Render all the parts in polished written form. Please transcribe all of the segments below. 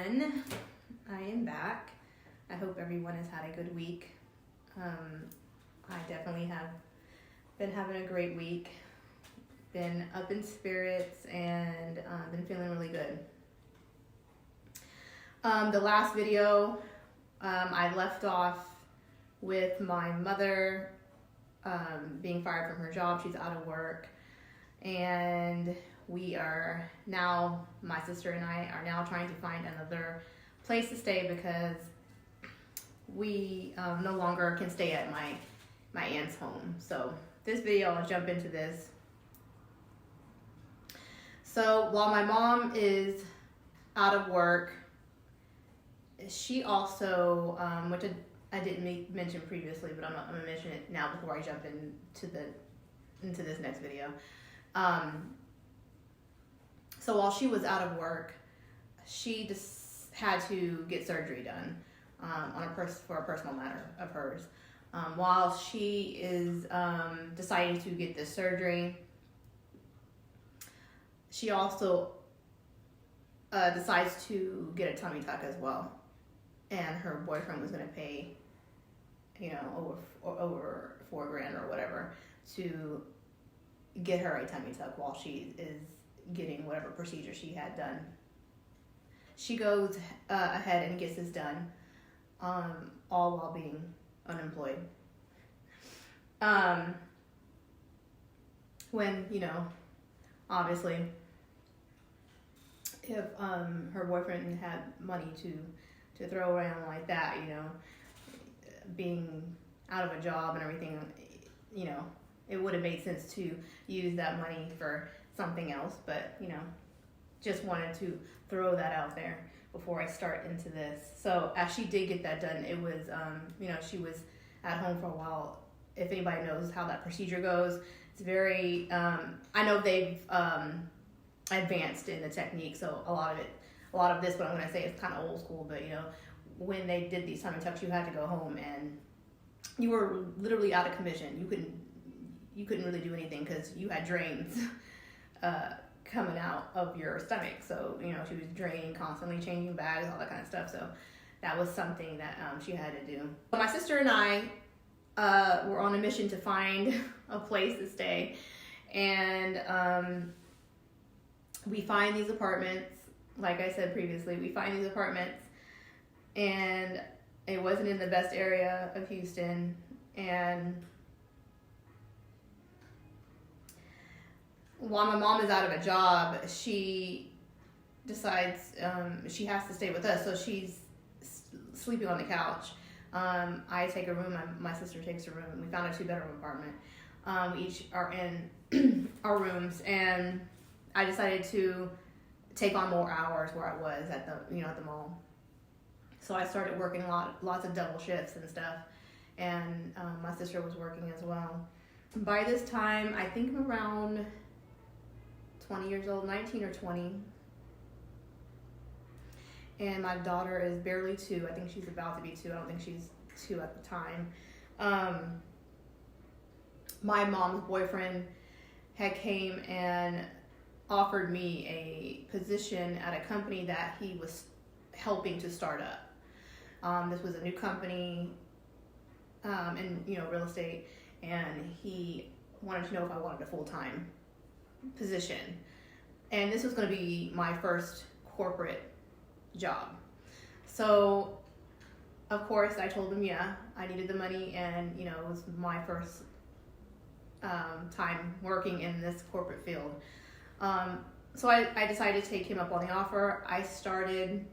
everyone. I am back. I hope everyone has had a good week. I definitely have been having a great week. Been up in spirits and been feeling really good. The last video, I left off with my mother being fired from her job. She's out of work. And we are now, my sister and I are now trying to find another place to stay because we no longer can stay at my aunt's home. So this video, I'll jump into this. So while my mom is out of work, she also, which I didn't mention previously, but I'm gonna mention it now before I jump into this next video. So while she was out of work, she just had to get surgery done for a personal matter of hers. While she is deciding to get this surgery, she also decides to get a tummy tuck as well, and her boyfriend was going to pay, over $4,000 or whatever to get her a tummy tuck while she is getting whatever procedure she had done. She goes ahead and gets this done, all while being unemployed. When, obviously, if her boyfriend had money to throw around like that, being out of a job and everything, it would have made sense to use that money for something else, but just wanted to throw that out there before I start into this. So as she did get that done, it was she was at home for a while. If anybody knows how that procedure goes, it's very I know they've advanced in the technique, so a lot of this, what I'm going to say, is kind of old school, but when they did these tummy tucks, you had to go home and you were literally out of commission. You couldn't really do anything because you had drains coming out of your stomach. So, she was draining, constantly changing bags, all that kind of stuff. So that was something that she had to do. My sister and I were on a mission to find a place to stay. And we find these apartments. Like I said previously, we find these apartments. And it wasn't in the best area of Houston. And while my mom is out of a job, she decides she has to stay with us, so she's sleeping on the couch. I take a room, my sister takes a room. We found a 2-bedroom apartment. We each are in our rooms, and I decided to take on more hours where I was at the mall. So I started working lots of double shifts and stuff, and my sister was working as well. By this time, I think I'm around 20 years old, 19 or 20. And my daughter is barely 2. I think she's about to be 2. I don't think she's 2 at the time. My mom's boyfriend had came and offered me a position at a company that he was helping to start up. This was a new company in real estate, and he wanted to know if I wanted a full-time position, and this was going to be my first corporate job. So of course I told him I needed the money, and it was my first time working in this corporate field. So I decided to take him up on the offer. I started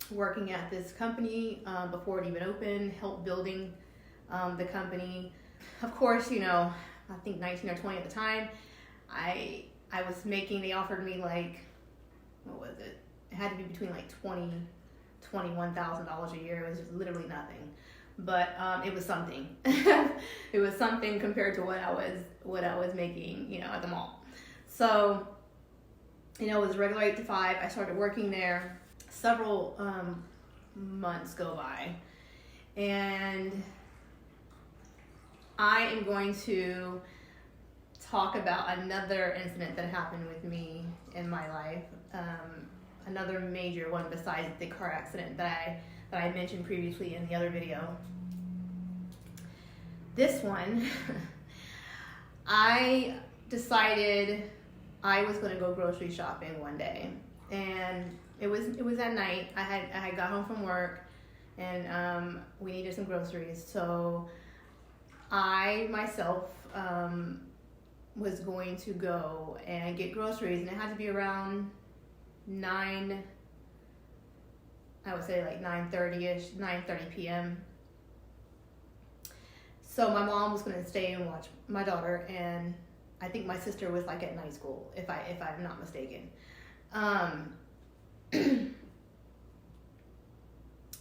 working at this company before it even opened, helped building the company. Of course, I think 19 or 20 at the time. I was making, they offered me what was it? It had to be between $21,000 a year. It was just literally nothing. But it was something. It was something compared to what I was making, at the mall. So, it was regular 8 to 5. I started working there. Several months go by, and I am going to talk about another incident that happened with me in my life. another major one besides the car accident that I mentioned previously in the other video. This one, I decided I was going to go grocery shopping one day, and it was at night. I had got home from work, and we needed some groceries. So I myself was going to go and get groceries, and it had to be around 9. I would say like 9:30ish, 9:30 p.m. So my mom was going to stay and watch my daughter, and I think my sister was like at night school, if I'm not mistaken.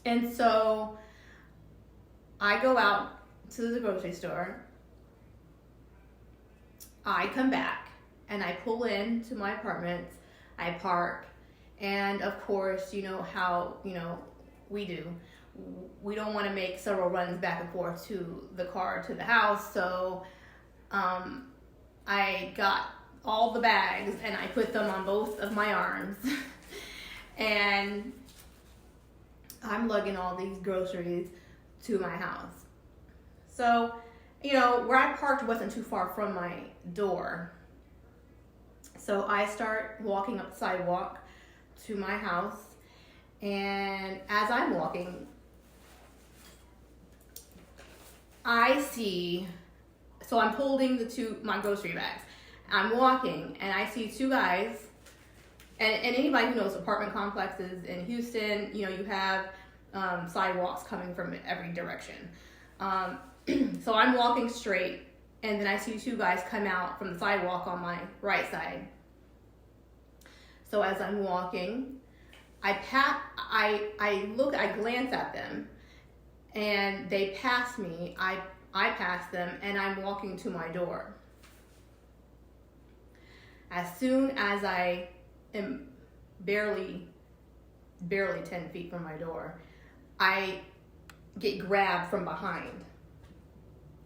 And so I go out to the grocery store. I come back and I pull into my apartment. I park, and of course, you know how we do. We don't want to make several runs back and forth to the car to the house, so I got all the bags and I put them on both of my arms and I'm lugging all these groceries to my house. So, where I parked wasn't too far from my door. So I start walking up the sidewalk to my house, and as I'm walking, I see, so I'm holding my grocery bags. I'm walking and I see two guys, and anybody who knows apartment complexes in Houston, you have sidewalks coming from every direction. So I'm walking straight, and then I see two guys come out from the sidewalk on my right side. So as I'm walking, I glance at them, and they pass me. I pass them, and I'm walking to my door. As soon as I am barely 10 feet from my door, I get grabbed from behind.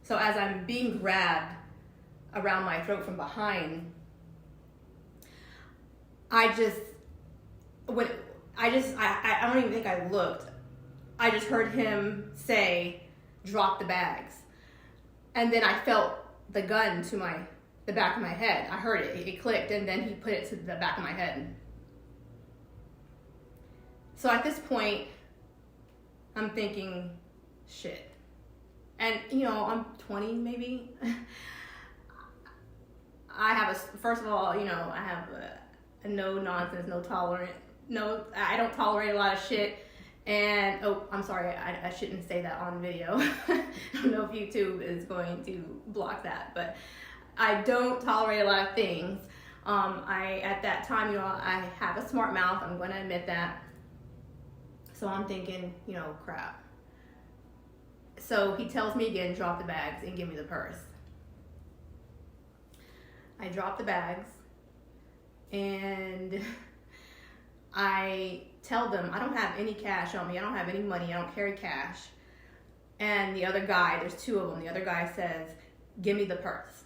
So as I'm being grabbed around my throat from behind, I don't even think I looked. I just heard him say, "Drop the bags." And then I felt the gun to the back of my head. I heard it. It clicked, and then he put it to the back of my head. So at this point, I'm thinking, shit. And, I'm 20 maybe. First of all, I have a no nonsense, I don't tolerate a lot of shit. And, I'm sorry, I shouldn't say that on video. I don't know if YouTube is going to block that, but I don't tolerate a lot of things. At that time, I have a smart mouth, I'm going to admit that. So I'm thinking, crap. So he tells me again, drop the bags and give me the purse. I drop the bags, and I tell them I don't have any cash on me. I don't have any money. I don't carry cash. And the other guy, there's two of them. The other guy says, give me the purse.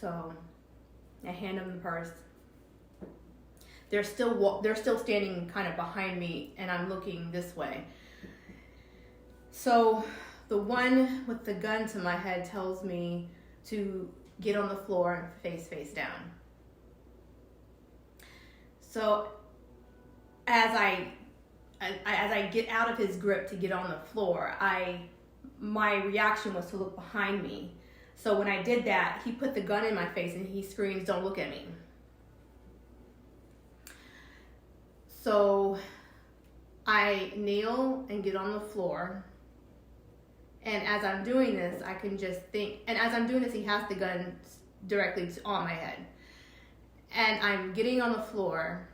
So I hand him the purse. They're still standing kind of behind me, and I'm looking this way. So the one with the gun to my head tells me to get on the floor and face down. So as I get out of his grip to get on the floor, my reaction was to look behind me. So when I did that, he put the gun in my face and he screams, "Don't look at me." So I kneel and get on the floor. And as I'm doing this, I can just think, and as I'm doing this, he has the gun directly on my head. And I'm getting on the floor,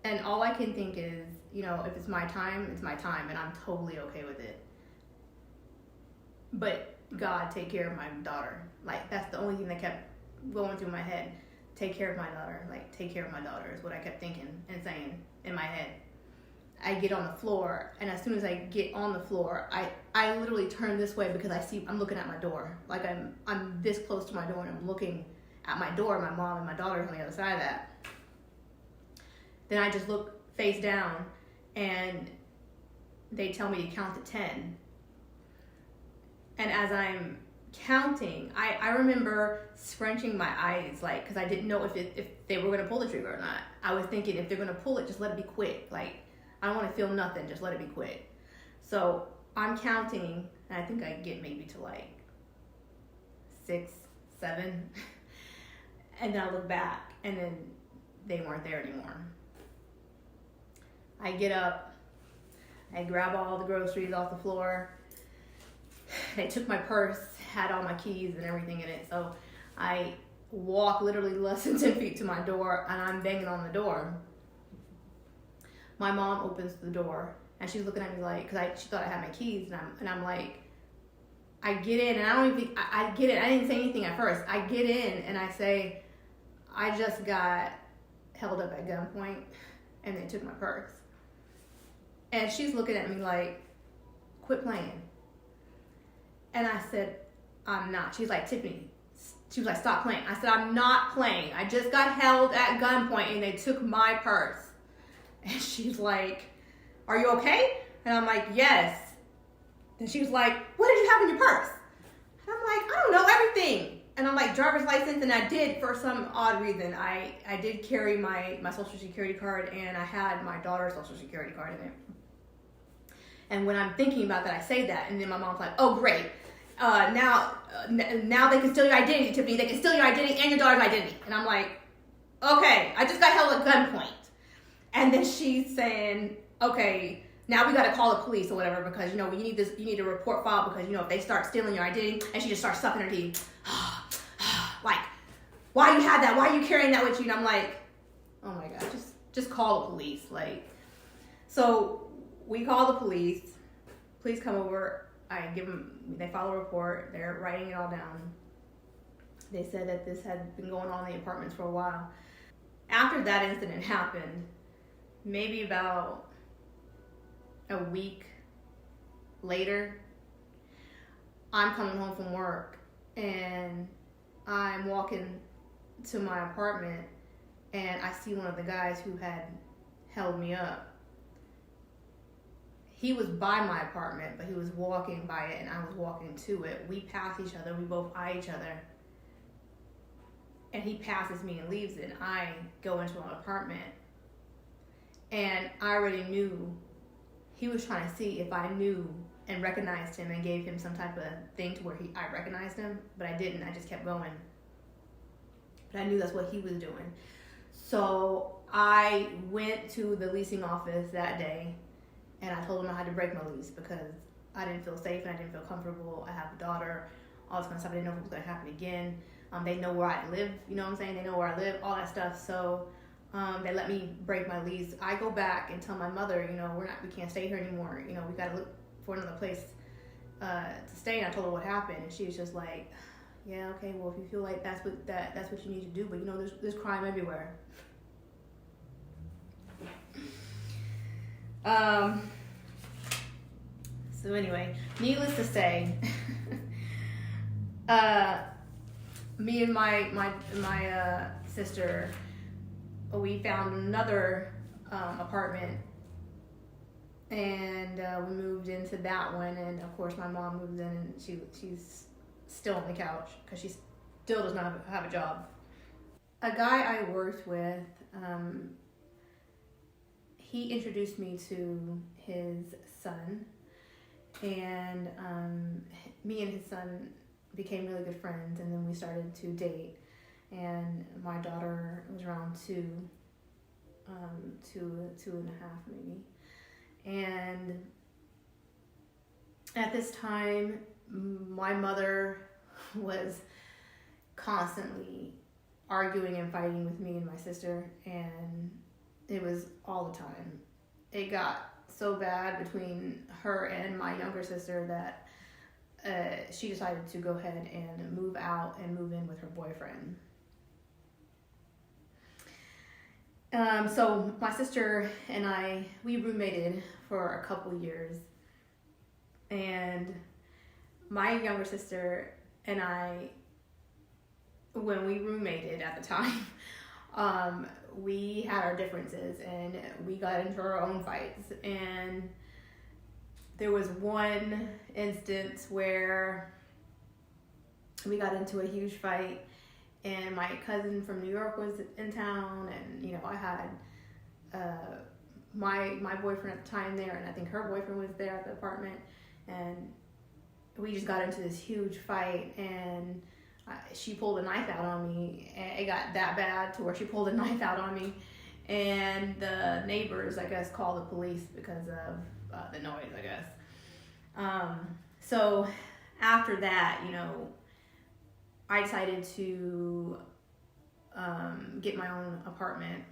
and all I can think is, if it's my time, it's my time, and I'm totally okay with it. But God, take care of my daughter. Like, that's the only thing that kept going through my head. Take care of my daughter. Like, take care of my daughter is what I kept thinking and saying in my head. I get on the floor, and as soon as I get on the floor, I literally turn this way because I'm looking at my door. Like, I'm this close to my door, and I'm looking at my door. My mom and my daughter are on the other side of that. Then I just look face down, and they tell me to count to 10. And as I'm counting, I remember scrunching my eyes, like, because I didn't know if they were going to pull the trigger or not. I was thinking, if they're going to pull it, just let it be quick. Like, I don't want to feel nothing, just let it be quick. So I'm counting, and I think I get maybe to like 6, 7. And then I look back, and then they weren't there anymore. I get up, I grab all the groceries off the floor. They took my purse, had all my keys and everything in it. So I walk literally less than 10 feet to my door, and I'm banging on the door. My mom opens the door, and she's looking at me like, because she thought I had my keys, and I'm like, I get in, and I don't even think, I get in. I didn't say anything at first. I get in, and I say, I just got held up at gunpoint, and they took my purse. And she's looking at me like, quit playing. And I said, I'm not. She's like, Tiffany. She was like, stop playing. I said, I'm not playing. I just got held at gunpoint, and they took my purse. And she's like, are you okay? And I'm like, yes. And she was like, what did you have in your purse? And I'm like, I don't know, everything. And I'm like, driver's license. And I did, for some odd reason, I did carry my Social Security card, and I had my daughter's Social Security card in it. And when I'm thinking about that, I say that, and then my mom's like, oh, great. Now they can steal your identity, Tiffany. They can steal your identity and your daughter's identity. And I'm like, okay, I just got held at gunpoint. And then she's saying, okay, now we got to call the police or whatever, because, you need a report filed, because, if they start stealing your identity. And she just starts sucking her teeth. Like, why you have that? Why are you carrying that with you? And I'm like, oh my God, just call the police. Like, so we call the police. Police come over. They file a report. They're writing it all down. They said that this had been going on in the apartments for a while. After that incident happened, maybe about a week later, I'm coming home from work, and I'm walking to my apartment, and I see one of the guys who had held me up. He was by my apartment, but he was walking by it, and I was walking to it. We pass each other. We both eye each other. And he passes me and leaves it, and I go into my apartment. And I already knew he was trying to see if I knew and recognized him and gave him some type of thing to where I recognized him, but I didn't. I just kept going. But I knew that's what he was doing. So I went to the leasing office that day, and I told him I had to break my lease because I didn't feel safe and I didn't feel comfortable. I have a daughter, all this kind of stuff. I didn't know if it was going to happen again. They know where I live, you know what I'm saying? They know where I live, all that stuff. So they let me break my lease. I go back and tell my mother, we can't stay here anymore. We got to look for another place to stay. And I told her what happened, and she was just like, yeah, okay, well, if you feel like that's what you need to do, but there's crime everywhere. So anyway, needless to say, me and my sister, we found another apartment, and we moved into that one. And of course, my mom moved in, and she's still on the couch because she still does not have a job. A guy I worked with, he introduced me to his son, and me and his son became really good friends, and then we started to date. And my daughter was around 2 and a half maybe. And at this time, my mother was constantly arguing and fighting with me and my sister, and it was all the time. It got so bad between her and my younger sister that she decided to go ahead and move out and move in with her boyfriend. So my sister and I, we roommated for a couple years, and my younger sister and I, when we roommated at the time, we had our differences and we got into our own fights. And there was one instance where we got into a huge fight, and my cousin from New York was in town, and, you know, I had my boyfriend at the time there, and I think her boyfriend was there at the apartment, and we just got into this huge fight, and she pulled a knife out on me, and it got that bad to where she pulled a knife out on me, and the neighbors, I guess, called the police because of the noise, I guess. So after that, you know, I decided to get my own apartment.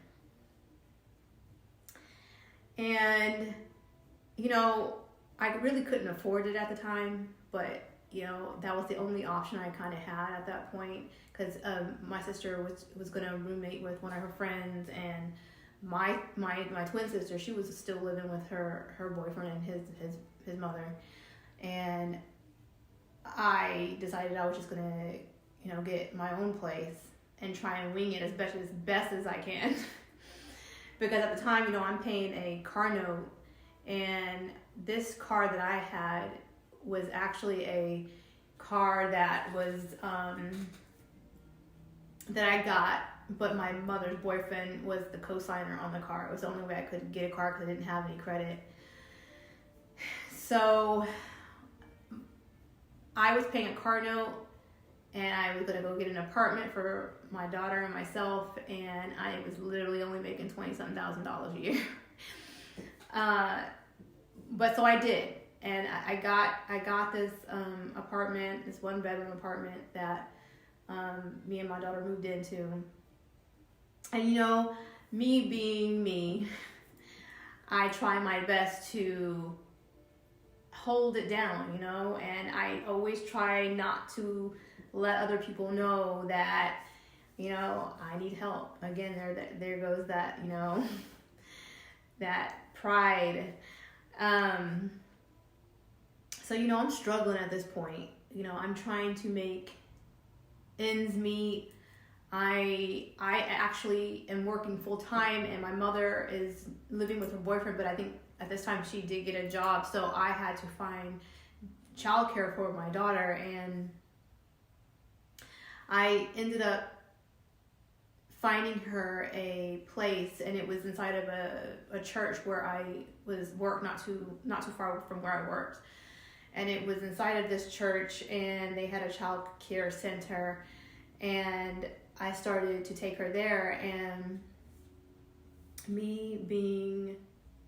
And, you know, I really couldn't afford it at the time, but, you know, that was the only option I kind of had at that point, because my sister was going to roommate with one of her friends, and my twin sister, she was still living with her boyfriend and his mother. And I decided I was just going to, you know, get my own place and try and wing it as best as I can. Because at the time, you know, I'm paying a car note, and this car that I had was actually a car that was that I got, but my mother's boyfriend was the co-signer on the car. It was the only way I could get a car because I didn't have any credit. So I was paying a car note, and I was gonna go get an apartment for my daughter and myself, and I was literally only making $20-something thousand a year. But so I did, and I got this apartment, this 1-bedroom apartment that me and my daughter moved into. And, you know, me being me, I try my best to hold it down, you know, and I always try not to let other people know that, you know, I need help. Again, there goes that, you know, that pride. So, you know, I'm struggling at this point. You know, I'm trying to make ends meet. I actually am working full time, and my mother is living with her boyfriend, but I think at this time she did get a job, so I had to find childcare for my daughter, and I ended up finding her a place, and it was inside of a church where I worked not too far from where I worked. And it was inside of this church, and they had a child care center, and I started to take her there. And me being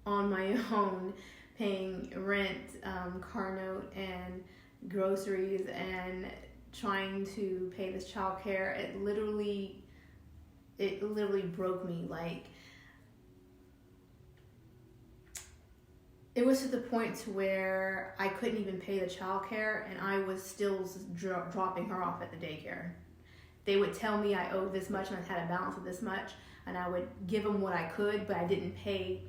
on my own, paying rent, car note, and groceries, and trying to pay this child care, it literally broke me. Like, it was to the point to where I couldn't even pay the child care, and I was still dropping her off at the daycare. They would tell me I owed this much and I had a balance of this much, and I would give them what I could, but I didn't pay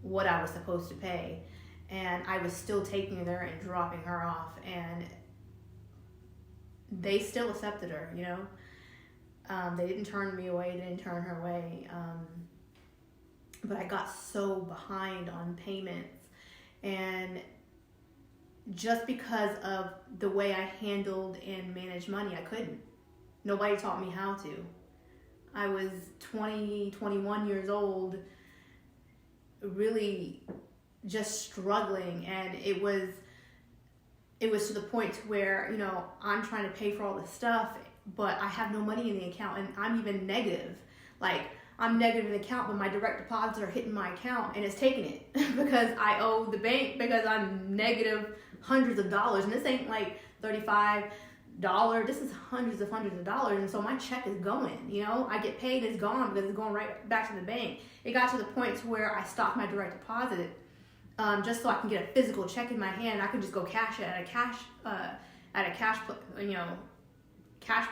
what I was supposed to pay. And I was still taking her there and dropping her off, and they still accepted her, you know. They didn't turn me away, they didn't turn her away. But I got so behind on payments. And just because of the way I handled and managed money, I couldn't. Nobody taught me how to. I was 21 years old, really just struggling, and it was to the point where, you know, I'm trying to pay for all this stuff, but I have no money in the account, and I'm even negative. Like, I'm negative in the account, but my direct deposits are hitting my account, and it's taking it because I owe the bank, because I'm negative hundreds of dollars. And this ain't like $35. This is hundreds of dollars. And so my check is going, you know, I get paid, it's gone because it's going right back to the bank. It got to the point to where I stopped my direct deposit, just so I can get a physical check in my hand. I could just go cash it at a cash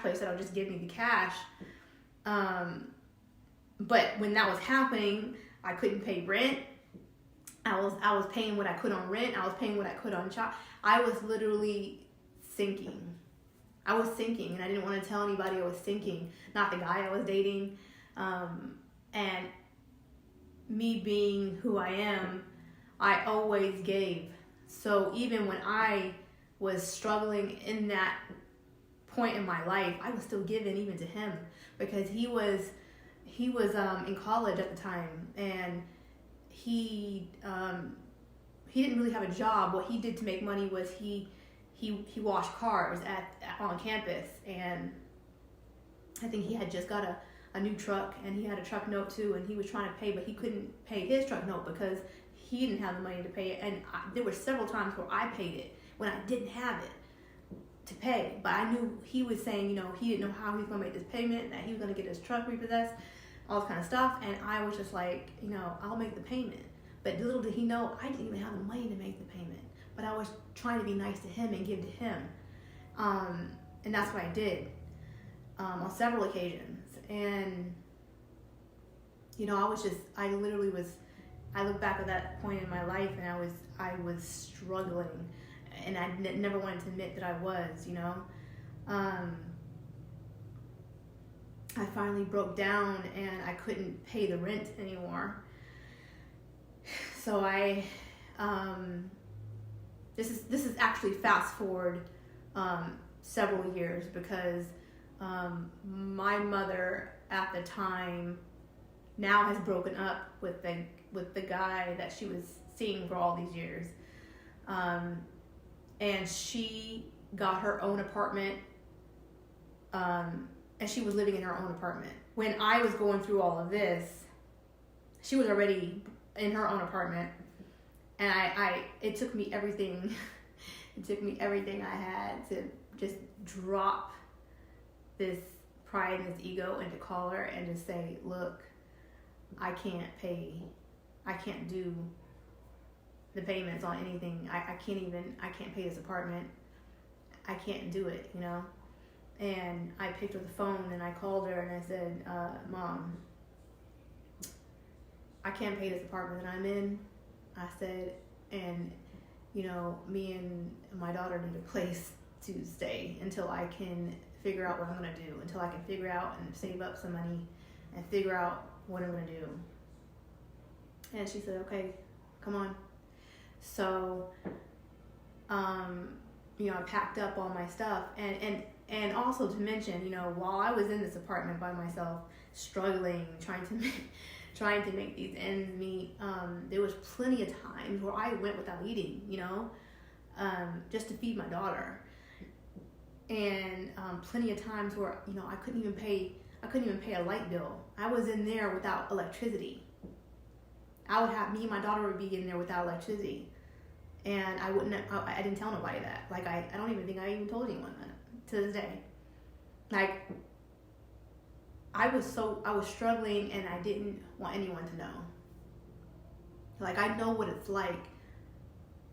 place that'll just give me the cash. But when that was happening, I couldn't pay rent. I was paying what I could on rent. I was paying what I could on child. I was literally sinking. I was sinking, and I didn't want to tell anybody I was sinking. Not the guy I was dating, And me being who I am, I always gave. So even when I was struggling in that point in my life, I was still giving even to him, because he was in college at the time, and he didn't really have a job. What he did to make money was he washed cars on campus, and I think he had just got a new truck, and he had a truck note too, and he was trying to pay, but he couldn't pay his truck note because he didn't have the money to pay it. And there were several times where I paid it when I didn't have it to pay, but I knew he was saying, he didn't know how he was going to make this payment, that he was going to get his truck repossessed, all this kind of stuff. And I was just like, I'll make the payment. But little did he know, I didn't even have the money to make the payment, but I was trying to be nice to him and give to him. And that's what I did on several occasions. And I look back at that point in my life, and I was struggling, and I never wanted to admit that I was, I finally broke down, and I couldn't pay the rent anymore. So this is actually fast forward several years, because my mother at the time now has broken up with the guy that she was seeing for all these years, and she got her own apartment, and she was living in her own apartment. When I was going through all of this, she was already in her own apartment, and it took me everything I had to just drop this pride and this ego, and to call her and just say, look, I can't do the payments on anything. I can't pay this apartment. I can't do it, And I picked up the phone and I called her and I said, Mom, I can't pay this apartment that I'm in. I said, and me and my daughter need a place to stay until I can figure out what I'm going to do, until I can figure out and save up some money and figure out what I'm going to do. And she said, okay, come on. So, I packed up all my stuff, and also to mention, while I was in this apartment by myself, struggling, trying to make these ends meet, there was plenty of times where I went without eating, just to feed my daughter. And plenty of times where I couldn't even pay a light bill. I was in there without electricity. Me and my daughter would be in there without electricity, and I didn't tell nobody that. Like I don't even think I even told anyone that to this day. Like I was struggling, and I didn't want anyone to know. Like I know what it's like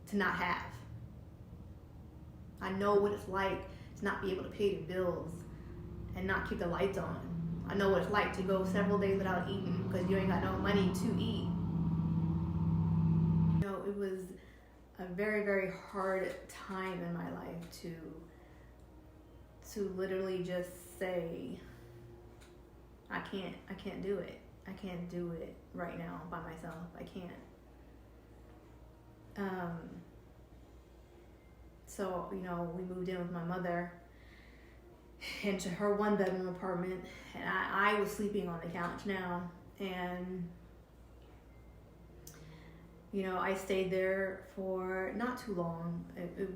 to not have. I know what it's like to not be able to pay the bills and not keep the lights on. I know what it's like to go several days without eating because you ain't got no money to eat. It was a very, very hard time in my life to literally just say, I can't do it. I can't do it right now by myself. I can't. So, we moved in with my mother into her 1-bedroom apartment, and I was sleeping on the couch now, and I stayed there for not too long. It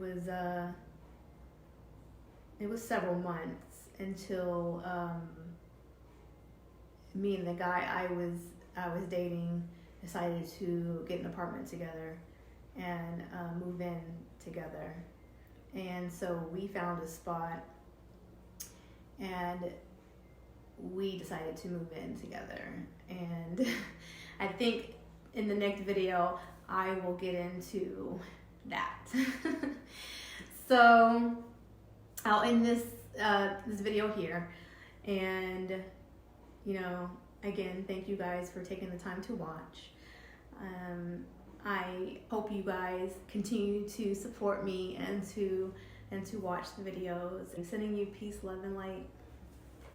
was several months until me and the guy I was dating decided to get an apartment together and move in together. And so we found a spot, and we decided to move in together. And I think in the next video, I will get into that. So I'll end this video here. And, again, thank you guys for taking the time to watch. I hope you guys continue to support me and to watch the videos. I'm sending you peace, love, and light.